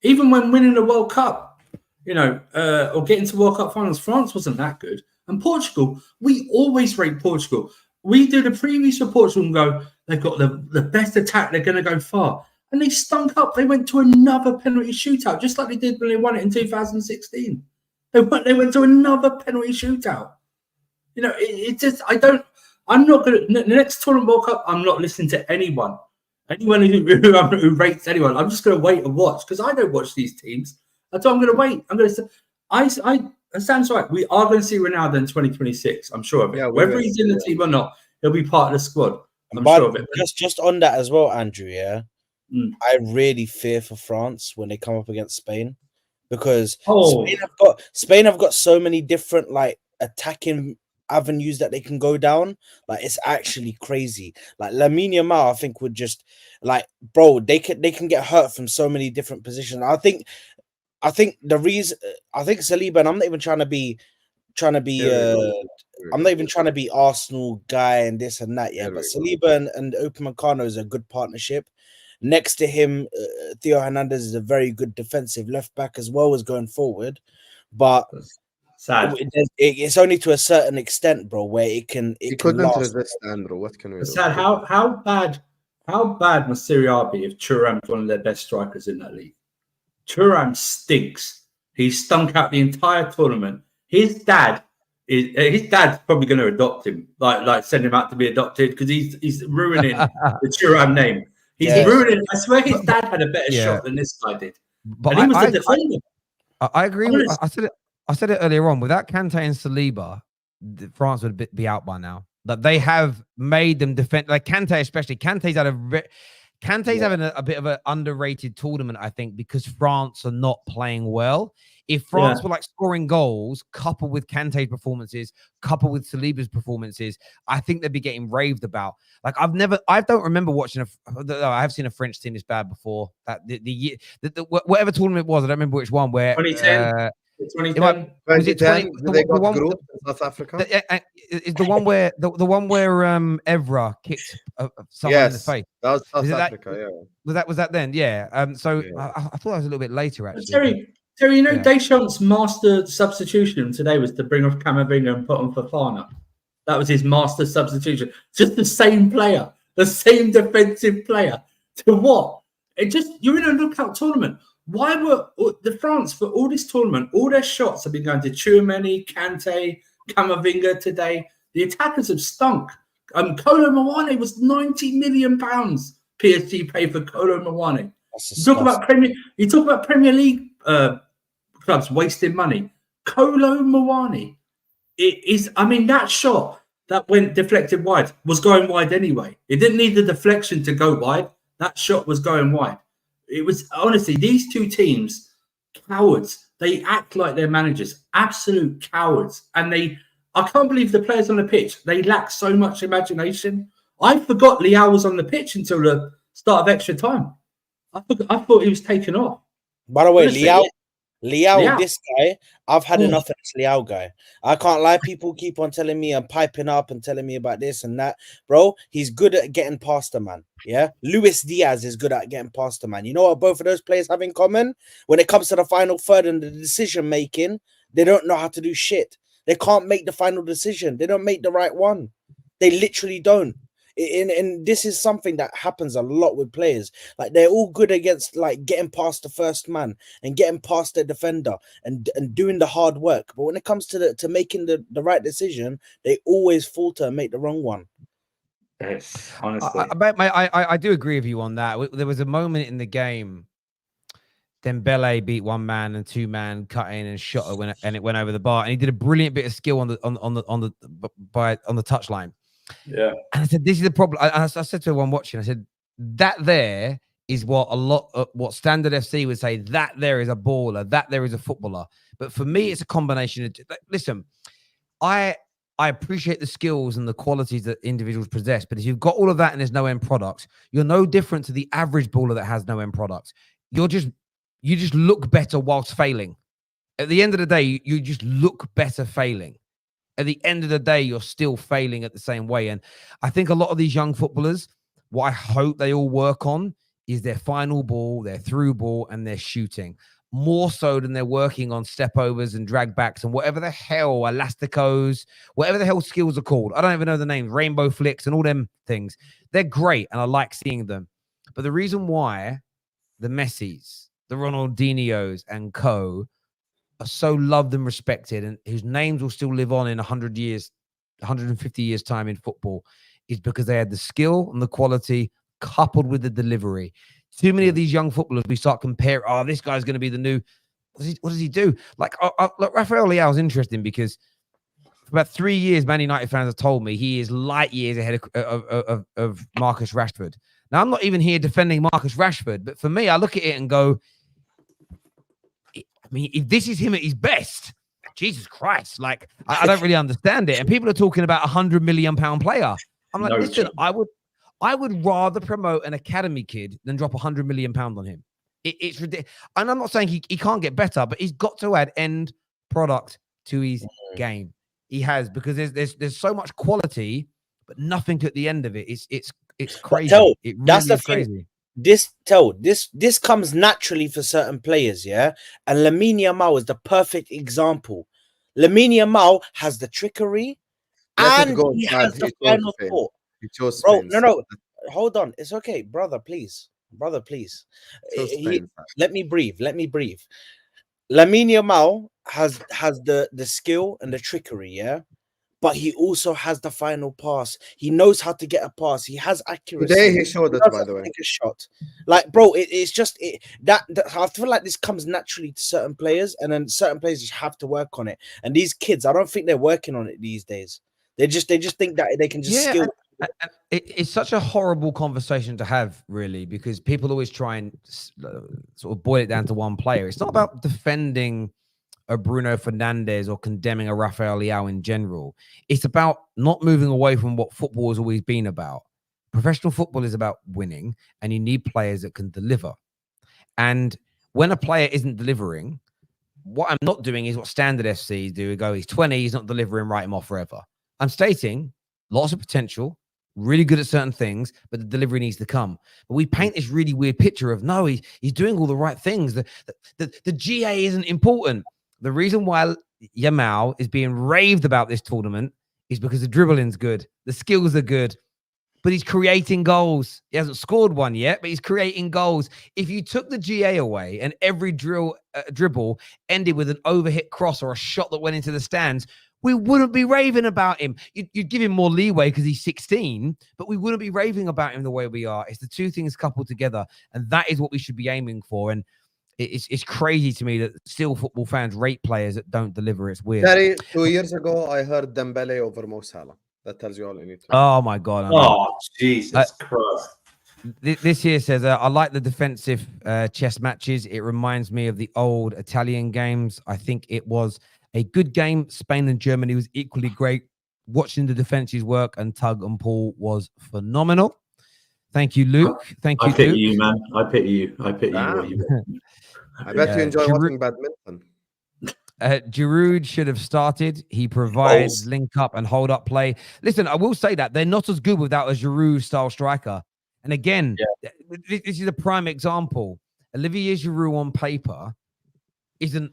Even when winning the World Cup, you know, or getting to World Cup finals, France wasn't that good. And Portugal, we always rate Portugal. We do the previews for Portugal and go, they've got the best attack, they're going to go far. And they stunk up. They went to another penalty shootout, just like they did when they won it in 2016. They went to another penalty shootout. You know, I'm not going to, the next tournament World Cup, I'm not listening to anyone who rates anyone. I'm just going to wait and watch, because I don't watch these teams. That's why I'm going to wait. I'm going to, Sam's right. We are going to see Ronaldo in 2026. I'm sure of it. Yeah, whether he's in the team or not, he'll be part of the squad. I'm sure of it. Just on that as well, Andrew. Yeah, I really fear for France when they come up against Spain, because Spain have got so many different like attacking avenues that they can go down. Like, it's actually crazy. Like Lamine Yamal, I think would just like, bro, they can get hurt from so many different positions. I think the reason, I think Saliba, and I'm not even trying to be I'm not even trying to be Arsenal guy and this and that, but Saliba and Upamecano is a good partnership. Next to him, Theo Hernandez is a very good defensive left back as well as going forward. But sad. It's only to a certain extent, bro, where it can couldn't resist, Andrew. What can we do? Sad. How bad must Serie A be if Thuram's one of their best strikers in that league? Thuram stinks. He stunk out the entire tournament. His dad his dad's probably going to adopt him, like send him out to be adopted because he's ruining the Thuram name. He's ruining. I swear his dad had a better shot than this guy did, but and he was the defender. I agree with. I said it earlier on. Without Kante and Saliba, France would be out by now. That they have made them defend. Like Kante, especially Kante's having a bit of an underrated tournament, I think, because France are not playing well. If France were like scoring goals, coupled with Kante's performances, coupled with Saliba's performances, I think they'd be getting raved about. Like I don't remember watching I have seen a French team this bad before. That the whatever tournament it was, I don't remember which one. Where 2010. 2010. Was it 20? They got group in South Africa. Is the one where the one where Evra kicked someone in the face? That was South Africa. Was that then? Yeah. So I thought that was a little bit later actually. Terry, you know, Deschamps' master substitution today was to bring off Camavinga and put on Fofana. That was his master substitution. Just the same player, the same defensive player. To what? You're in a knockout tournament. Why were the France for all this tournament? All their shots have been going to Tchouameni, Kante, Camavinga today. The attackers have stunk. Kolo Muani was £90 million. PSG paid for Kolo Muani. You talk about Premier League clubs wasting money. Kolo Muani. That shot that went deflected wide was going wide anyway. It didn't need the deflection to go wide. That shot was going wide. It was honestly, these two teams, cowards. They act like their managers, absolute cowards. And I can't believe the players on the pitch, they lack so much imagination. I forgot Leao was on the pitch until the start of extra time. I thought he was taken off. By the way, Leao, this guy, I've had enough of this Leao guy. I can't lie. People keep on telling me I'm piping up and telling me about this and that. Bro, he's good at getting past the man. Yeah. Luis Diaz is good at getting past the man. You know what both of those players have in common? When it comes to the final third and the decision making, they don't know how to do shit. They can't make the final decision. They don't make the right one. They literally don't. And this is something that happens a lot with players. Like they're all good against like getting past the first man and getting past the defender and doing the hard work. But when it comes to making the right decision, they always falter and make the wrong one. Yes, honestly. I do agree with you on that. There was a moment in the game. Dembele beat one man and two man cut in and shot it and it went over the bar. And he did a brilliant bit of skill on the touchline. Yeah. And I said, this is the problem. I said to everyone watching, I said, that there is what Standard FC would say, that there is a baller, that there is a footballer. But for me, it's a combination of, listen, I appreciate the skills and the qualities that individuals possess. But if you've got all of that and there's no end product, you're no different to the average baller that has no end product. You just look better whilst failing. At the end of the day, you just look better failing. At the end of the day, you're still failing at the same way. And I think a lot of these young footballers, what I hope they all work on is their final ball, their through ball, and their shooting. More so than they're working on step overs and drag backs and whatever the hell, elasticos, whatever the hell skills are called. I don't even know the names, rainbow flicks and all them things. They're great and I like seeing them. But the reason why the Messis, the Ronaldinhos and co are so loved and respected and whose names will still live on in 100 years, 150 years time in football is because they had the skill and the quality coupled with the delivery. Too many of these young footballers, we start comparing, this guy's going to be the new, what does he do? Like, look, Rafael Leao is interesting because for about 3 years, Man United fans have told me he is light years ahead of Marcus Rashford. Now, I'm not even here defending Marcus Rashford, but for me, I look at it and go, I mean, if this is him at his best, Jesus Christ, like, I don't really understand it. And people are talking about £100 million player. I'm like, listen, I would rather promote an academy kid than drop £100 million on him. It's ridiculous. And I'm not saying he can't get better, but he's got to add end product to his game. He has, because there's so much quality, but nothing at the end of it. It's crazy. It really that's the is crazy. This comes naturally for certain players, yeah. And Lamine Yamal is the perfect example. Lamine Yamal has the trickery and he has the final thought. Bro, no, hold on. It's okay, brother. Please. Let me breathe. Lamine Yamal has the skill and the trickery, yeah. But he also has the final pass. He knows how to get a pass. He has accuracy. Today he showed it, knows by how the to way. take a shot. Like, bro, it's just that I feel like this comes naturally to certain players, and then certain players just have to work on it. And these kids, I don't think they're working on it these days. They just think that they can just skill. And it's such a horrible conversation to have, really, because people always try and sort of boil it down to one player. It's not about defending a Bruno Fernandes or condemning a Rafael Leao in general. It's about not moving away from what football has always been about. Professional football is about winning, and you need players that can deliver. And when a player isn't delivering, what I'm not doing is what Standard FC do. We go, he's 20, he's not delivering, write him off forever. I'm stating lots of potential, really good at certain things, but the delivery needs to come. But we paint this really weird picture of, no, he's doing all the right things. The GA isn't important. The reason why Yamal is being raved about this tournament is because the dribbling's good, the skills are good, but he's creating goals. He hasn't scored one yet, but he's creating goals. If you took the GA away and every dribble ended with an overhit cross or a shot that went into the stands, we wouldn't be raving about him. You'd give him more leeway because he's 16, but we wouldn't be raving about him the way we are. It's the two things coupled together, and that is what we should be aiming for. And it's crazy to me that still football fans rate players that don't deliver. It's weird. Terry, 2 years ago, I heard Dembele over Mo Salah. That tells you all you need to know. Oh my God. I mean, Oh, Jesus Christ. This here says, I like the defensive chess matches. It reminds me of the old Italian games. I think it was a good game. Spain and Germany was equally great. Watching the defenses work and tug and pull was phenomenal. Thank you, Luke. Thank you, I pity Luke. you, man. I pity you. I pity you. I bet you enjoy watching badminton. Giroud should have started. He provides link up and hold up play. Listen, I will say that they're not as good without a Giroud style striker. And again, this is a prime example. Olivier Giroud on paper isn't,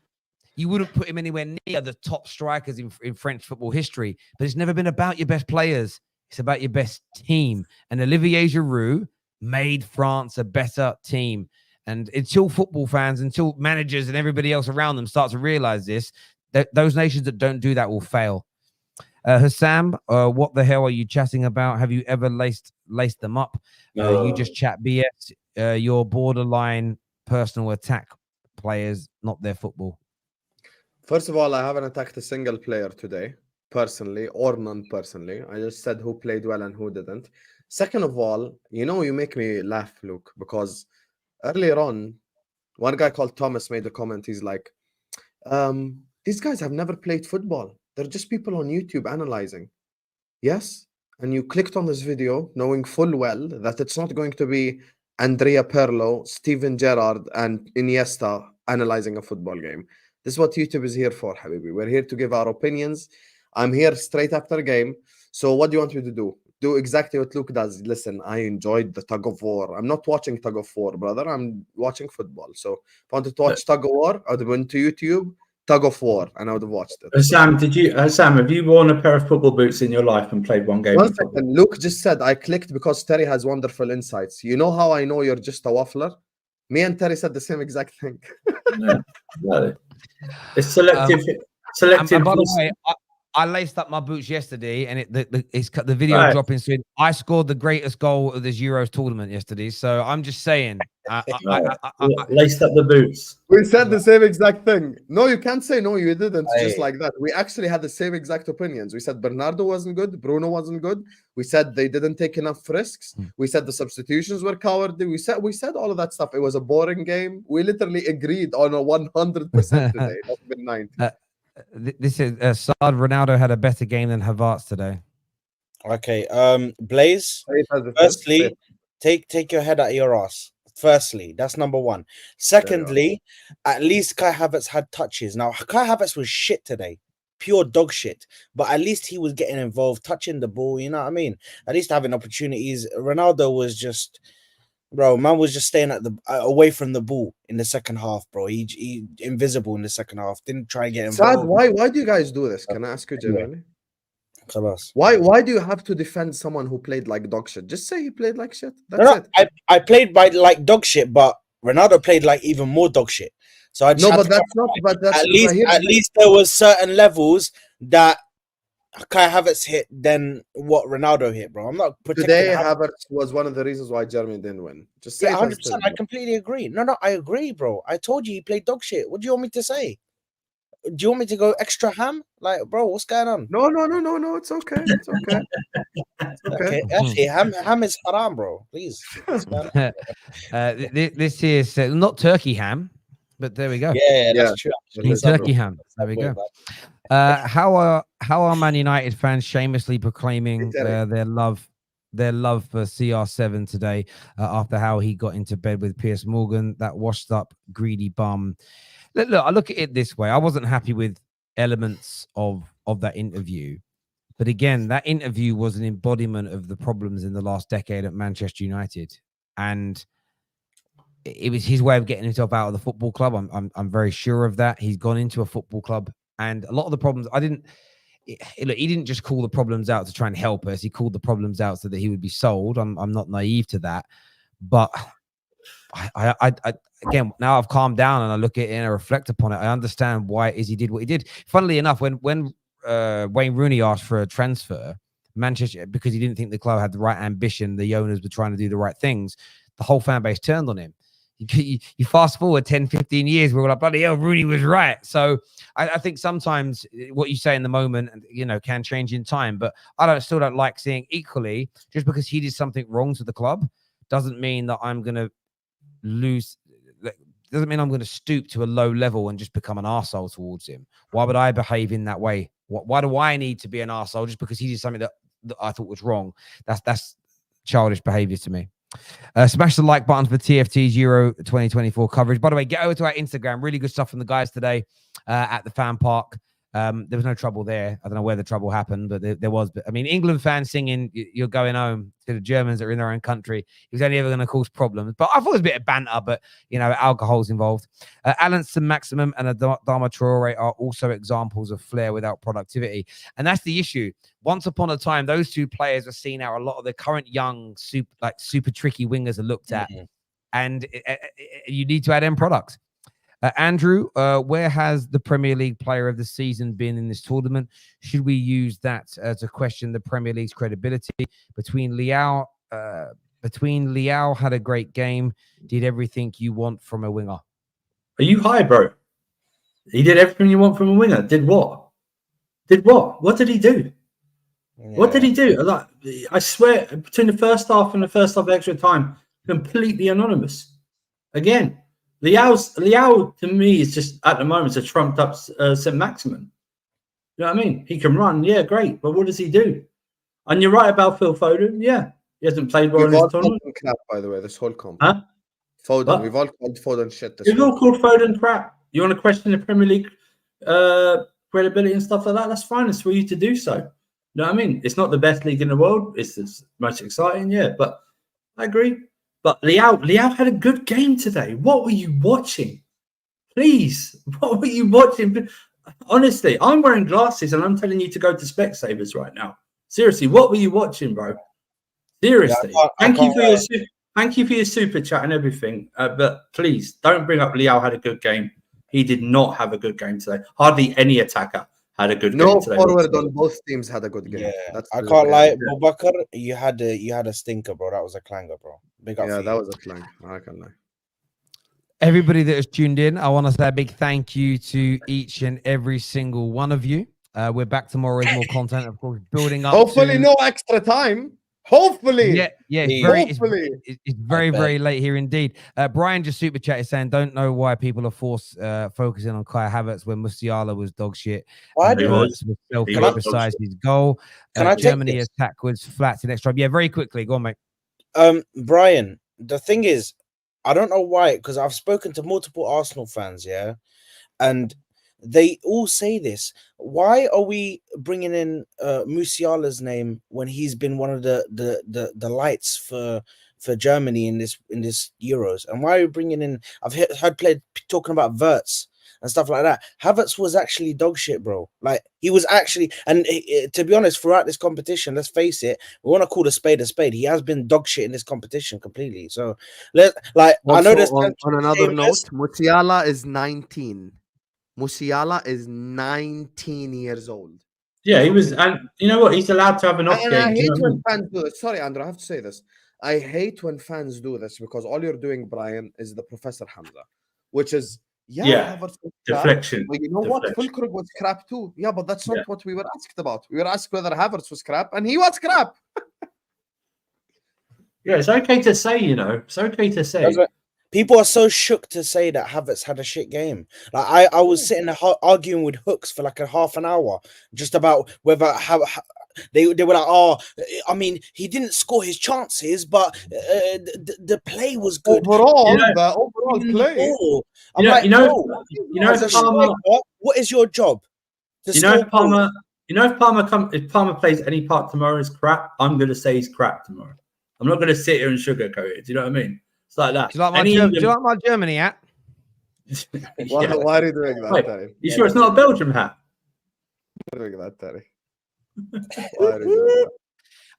you wouldn't put him anywhere near the top strikers in French football history, but it's never been about your best players. It's about your best team. And Olivier Giroud made France a better team. And until football fans, until managers and everybody else around them start to realize this, those nations that don't do that will fail. Husam, what the hell are you chatting about? Have you ever laced them up? You just chat BS. Your borderline personal attack players, not their football. First of all, I haven't attacked a single player today, personally or non-personally. I just said who played well and who didn't. Second of all, you make me laugh, Luke, because earlier on, one guy called Thomas made a comment. He's like, these guys have never played football. They're just people on YouTube analyzing. Yes. And you clicked on this video knowing full well that it's not going to be Andrea Pirlo, Steven Gerrard, and Iniesta analyzing a football game. This is what YouTube is here for, Habibi. We're here to give our opinions. I'm here straight after a game. So what do you want me to do? Do exactly what Luke does. Listen, I enjoyed the tug of war. I'm not watching tug of war, brother. I'm watching football. So if I wanted to watch tug of war, I would have went to YouTube, tug of war, and I would have watched it. Sam, have you worn a pair of football boots in your life and played one game? One second. Luke just said, I clicked because Terry has wonderful insights. You know how I know you're just a waffler? Me and Terry said the same exact thing. No. It's selective. And by the way, I laced up my boots yesterday, and the video dropping soon. I scored the greatest goal of this Euros tournament yesterday, so I'm just saying. Laced up the boots. We said the same exact thing. No, you can't say no, you didn't. Just like that. We actually had the same exact opinions. We said Bernardo wasn't good, Bruno wasn't good. We said they didn't take enough risks. We said the substitutions were cowardly. We said all of that stuff. It was a boring game. We literally agreed on a 100% today. That's been 90. This is Saad. Ronaldo had a better game than Havertz today. Okay, Blaze. Firstly, take your head out of your ass. Firstly, that's number one. Secondly, at least Kai Havertz had touches. Now, Kai Havertz was shit today, pure dog shit. But at least he was getting involved, touching the ball. You know what I mean? At least having opportunities. Ronaldo was just. Bro, man was just staying away from the ball in the second half, bro. He invisible in the second half. Didn't try and get involved. Sad, why do you guys do this? Can I ask you genuinely? Why do you have to defend someone who played like dog shit? Just say he played like shit. That's it. I played like dog shit, but Ronaldo played like even more dog shit. So I just No, had but to that's not. But that's at least there was certain levels that Kai Havertz hit than what Ronaldo hit, bro. I'm not protecting today. Havertz. Havertz was one of the reasons why Germany didn't win. Just say Yeah, it as 100%. it is, I bro. completely agree. No, I agree, bro. I told you he played dog shit. What do you want me to say? Do you want me to go extra ham? Like, bro, what's going on? No. It's okay. It's okay. It's Okay, okay. actually, ham is haram, bro. Please. What's going on? This is not turkey ham, but there we go. Yeah, Yeah, that's true. it It's is true. turkey ham. There we Wait, go. How are Man United fans shamelessly proclaiming Exactly. their love for CR7 today after how he got into bed with Piers Morgan, that washed up greedy bum. Look, I look at it this way. I wasn't happy with elements of that interview, but again, that interview was an embodiment of the problems in the last decade at Manchester United, and it was his way of getting himself out of the football club. I'm very sure of that. He's gone into a football club, and a lot of the problems look, he didn't just call the problems out to try and help us. He called the problems out so that he would be sold. I'm not naive to that, but I again, now I've calmed down and I look at it and I reflect upon it. I understand why he did what he did. Funnily enough, when Wayne Rooney asked for a transfer, Manchester, because he didn't think the club had the right ambition, the owners were trying to do the right things, the whole fan base turned on him. You fast forward 10, 15 years, we're all like, bloody hell, Rooney was right. So I think sometimes what you say in the moment, can change in time. But I still don't like seeing equally, just because he did something wrong to the club, doesn't mean that I'm going to doesn't mean I'm going to stoop to a low level and just become an arsehole towards him. Why would I behave in that way? Why do I need to be an arsehole just because he did something that I thought was wrong? That's childish behavior to me. Smash the like button for TFT's Euro 2024 coverage. By the way, get over to our Instagram. Really good stuff from the guys today at the fan park. There was no trouble there. I don't know where the trouble happened, but there was. But I mean, England fans singing "You're Going Home" to the Germans that are in their own country. It was only ever going to cause problems. But I thought it was a bit of banter, but alcohol's involved. Alanson Maximum and Adama Traore are also examples of flair without productivity, and that's the issue. Once upon a time, those two players are seen how a lot of the current young, super tricky wingers are looked at, and you need to add end products. Andrew, where has the Premier League player of the season been in this tournament? Should we use that to question the Premier League's credibility? Between Leao had a great game, did everything you want from a winger. Are you high, bro? He did everything you want from a winger. Did what? What did he do? Yeah. What did he do? I swear, between the first half and the first half of extra time, completely anonymous. Again, Leao to me is just at the moment a trumped up St. Maximin. You know what I mean? He can run, yeah, great, but what does he do? And you're right about Phil Foden, yeah, he hasn't played well in this tournament. Crap, by the way, this whole comp. Huh? Foden, what? We've all called Foden shit. We've all called Foden crap. You want to question the Premier League credibility and stuff like that? That's fine. It's for you to do so. You know what I mean? It's not the best league in the world. It's the most exciting, yeah, but I agree. But Leao had a good game today. What were you watching? Please, what were you watching? Honestly, I'm wearing glasses and I'm telling you to go to Specsavers right now. Seriously, what were you watching, bro? Seriously. Yeah, thank you for your super chat and everything. But please don't bring up Leao had a good game. He did not have a good game today. Hardly any attacker had a good game today. No forward on both teams had a good game. Yeah, I can't lie, Boubacar, you had a stinker, bro. That was a clanger, bro. Big up. Yeah, that was a clang. I can't lie. Everybody that has tuned in, I want to say a big thank you to each and every single one of you. We're back tomorrow with more content, of course, building up. Hopefully, no extra time. Hopefully. Yeah. It's very late here indeed. Brian just super chat is saying, don't know why people are forced focusing on Kai Havertz when Musiala was dog shit. Why he was selfish besides his goal. Germany attack was flat in extra. Yeah, very quickly. Go on, mate. Brian, the thing is, I don't know why, because I've spoken to multiple Arsenal fans, yeah, and they all say this. Why are we bringing in Musiala's name when he's been one of the lights for Germany in this Euros? And why are we bringing in? I've heard players talking about Wirtz, and stuff like that. Havertz was actually dog shit, bro. Like he was actually, and to be honest, throughout this competition, let's face it, we want to call a spade a spade. He has been dog shit in this competition completely. So I know this. On another note, Musiala is 19. Musiala is 19 years old. Yeah, he was, and you know what? He's allowed to have an off And game. I do you hate know what I when mean? fans do this. Sorry, Andrew, I have to say this. I hate when fans do this because all you're doing, Brian, is the Professor Hamza, which is Yeah, Havertz was crap, deflection. but you know what? Deflection. Fulkrug was crap too. Yeah, but that's not Yeah. what we were asked about. We were asked whether Havertz was crap, and he was crap. Yeah, it's okay to say, you know. It's okay to say. People are so shook to say that Havertz had a shit game. Like I was sitting there arguing with Hooks for like a half an hour just about whether they were like, oh, I mean, he didn't score his chances, but the play was good. Overall, You know, the overall play. I'm You know, like, you know, bro, you know, as a if Palmer, striker, what is your job? To you know, score if Palmer, goals? you know, if Palmer plays any part tomorrow is crap, I'm going to say he's crap tomorrow. I'm not going to sit here and sugarcoat it. Do you know what I mean? It's like that. Do you like my, do you like my Germany hat? Why are you doing that, Wait, Terry? you sure it's not a Belgium hat? Why are you doing that, Terry? Why are you doing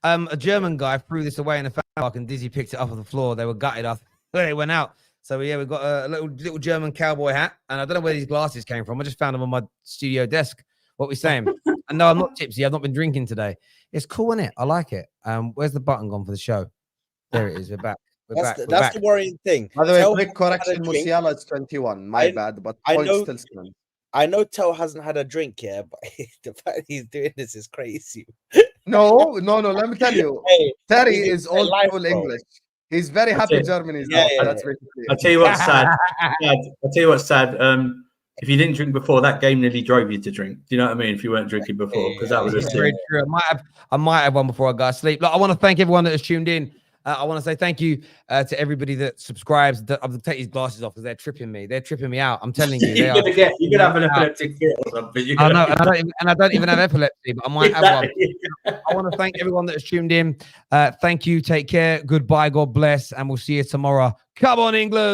that? A German guy threw this away in the fan park and Dizzy picked it up off the floor. They were gutted after they went out. So yeah, we've got a little German cowboy hat, and I don't know where these glasses came from. I just found them on my studio desk. What we saying? And no, I'm not tipsy. I've not been drinking today. It's cool, isn't it? I like it. Where's the button gone for the show? There it is. We're back. That's the worrying thing. By the way, Tel quick correction: had a drink. Musiala is 21. My bad, but I points know- still stand. I know Tel hasn't had a drink yet, but the fact he's doing this is crazy. No. Let me tell you, Hey, Terry he's is in old life, school bro. English. He's very That's happy it. Germany's Yeah, out. yeah, That's yeah. basically I'll it. tell you what's sad. I'll tell you what's sad. If you didn't drink before, that game nearly drove you to drink. Do you know what I mean? If you weren't drinking before, because that was a It's very sin. true. I might have one before I go to sleep. Look, I want to thank everyone that has tuned in. I want to say thank you to everybody that subscribes. I'm going to take these glasses off because they're tripping me. They're tripping me out. I'm telling you. You're gonna have an epileptic fit or something. I know, and I don't even have epilepsy, but I might have one. I want to thank everyone that has tuned in. Thank you. Take care. Goodbye. God bless. And we'll see you tomorrow. Come on, England.